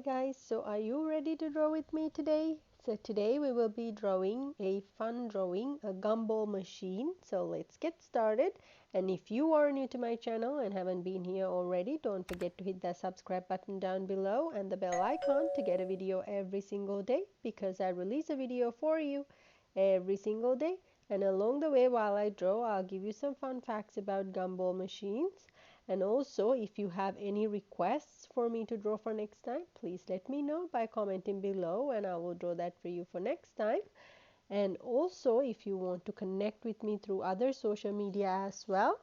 guys, so are you ready to draw with me today? So today we will be drawing a fun drawing, a gumball machine. So let's get started. And if you are new to my channel and haven't been here already, don't forget to hit that subscribe button down below and the bell icon to get a video every single day, because I release a video for you every single day. And along the way while I draw, I'll give you some fun facts about gumball machines. And also, if you have any requests for me to draw for next time, please let me know by commenting below and I will draw that for you for next time. And also, if you want to connect with me through other social media as well,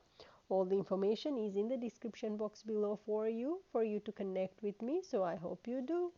all the information is in the description box below for you to connect with me. So I hope you do.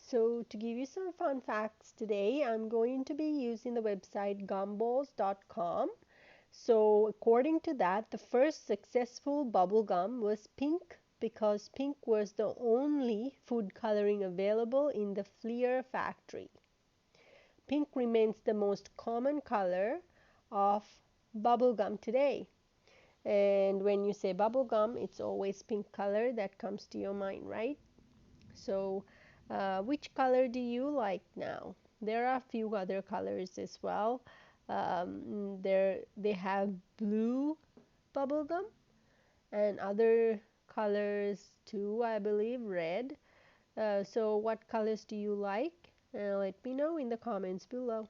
So to give you some fun facts today, I'm going to be using the website gumballs.com. So according to that, the first successful bubble gum was pink, because pink was the only food coloring available in the Fleer factory. Pink remains the most common color of bubble gum today. And when you say bubble gum, it's always pink color that comes to your mind, right? So which color do you like now? There are a few other colors as well. They have blue bubblegum and other colors too, I believe, red. So what colors do you like? Let me know in the comments below.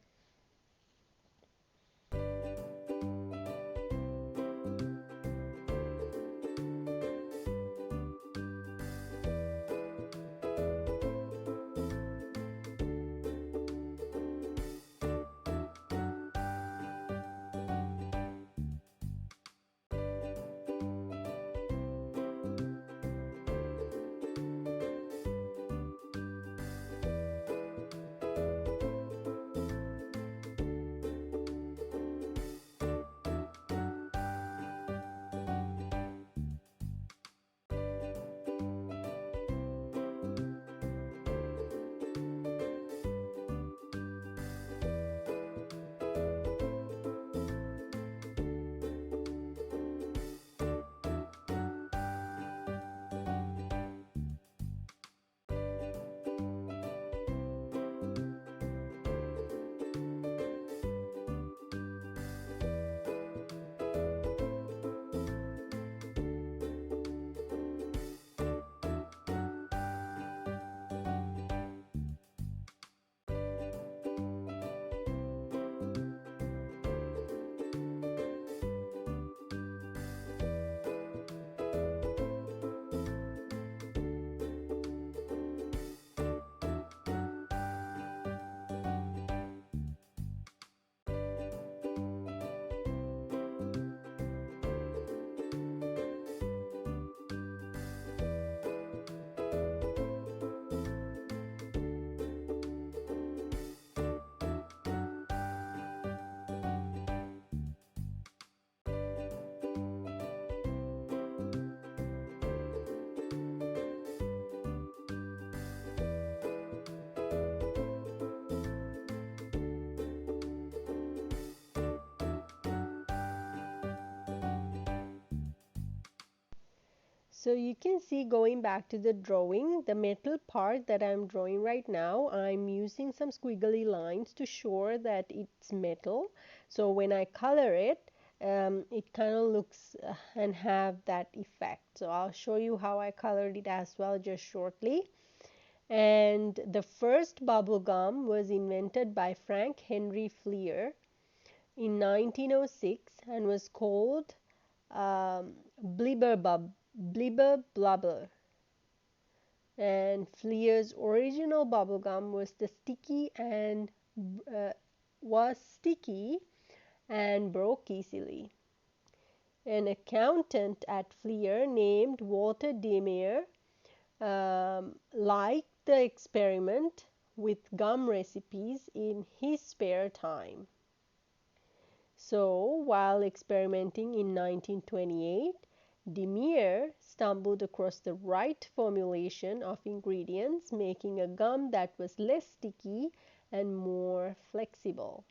So you can see, going back to the drawing, the metal part that I'm drawing right now, I'm using some squiggly lines to show that it's metal. So when I color it, it kind of looks and have that effect. So I'll show you how I colored it as well just shortly. And the first bubble gum was invented by Frank Henry Fleer in 1906 and was called Blibber Blubber. And Fleer's original bubble gum was uh, sticky and broke easily. An accountant at Fleer named Walter Demeyer liked the experiment with gum recipes in his spare time. So, while experimenting in 1928, Demeyer stumbled across the right formulation of ingredients, making a gum that was less sticky and more flexible.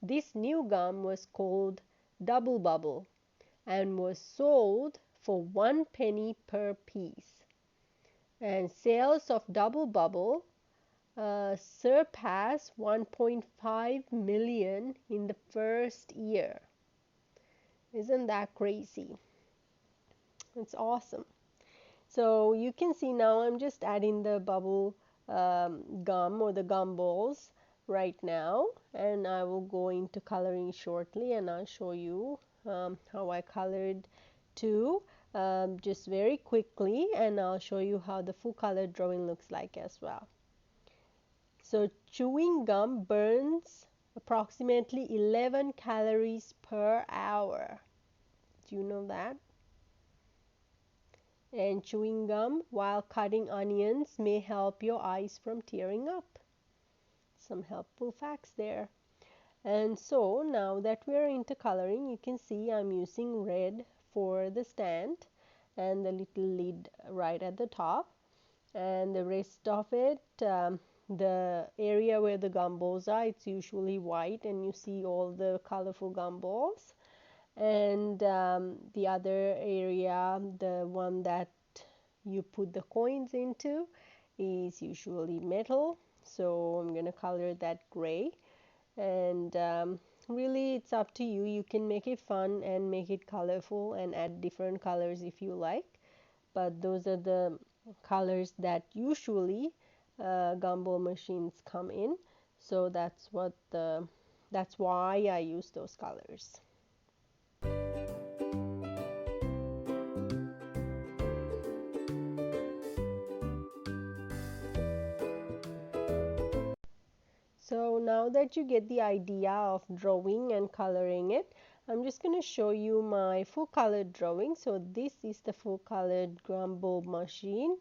This new gum was called Double Bubble and was sold for 1 penny per piece. And sales of Double Bubble surpassed 1.5 million in the first year. Isn't that crazy? It's awesome. So you can see now I'm just adding the bubble gum or the gumballs right now, and I will go into coloring shortly, and I'll show you how I colored too, just very quickly, and I'll show you how the full color drawing looks like as well. So chewing gum burns approximately 11 calories per hour. Do you know that? And chewing gum while cutting onions may help your eyes from tearing up. Some helpful facts there. And so now that we are into coloring, you can see I'm using red for the stand and the little lid right at the top, and the rest of it, the area where the gumballs are, it's usually white, and you see all the colorful gumballs. And the other area, the one that you put the coins into, is usually metal. So I'm gonna color that gray, and really it's up to you. You can make it fun and make it colorful and add different colors if you like, but those are the colors that usually gumball machines come in. So that's why I use those colors. So now that you get the idea of drawing and coloring it, I'm just going to show you my full colored drawing. So this is the full colored Gumball machine.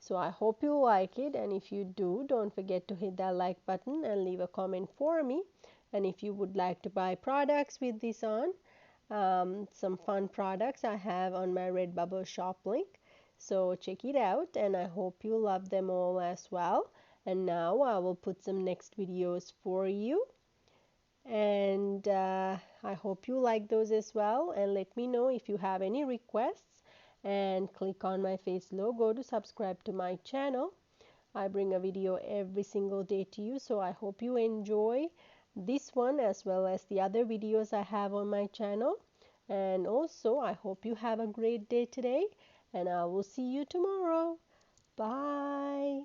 So I hope you like it, and if you do, don't forget to hit that like button and leave a comment for me. And if you would like to buy products with this on, some fun products I have on my Redbubble shop link. So check it out, and I hope you love them all as well. And now I will put some next videos for you, and I hope you like those as well, and let me know if you have any requests, and click on my face logo to subscribe to my channel. I bring a video every single day to you, so I hope you enjoy this one as well as the other videos I have on my channel. And also I hope you have a great day today, and I will see you tomorrow. Bye.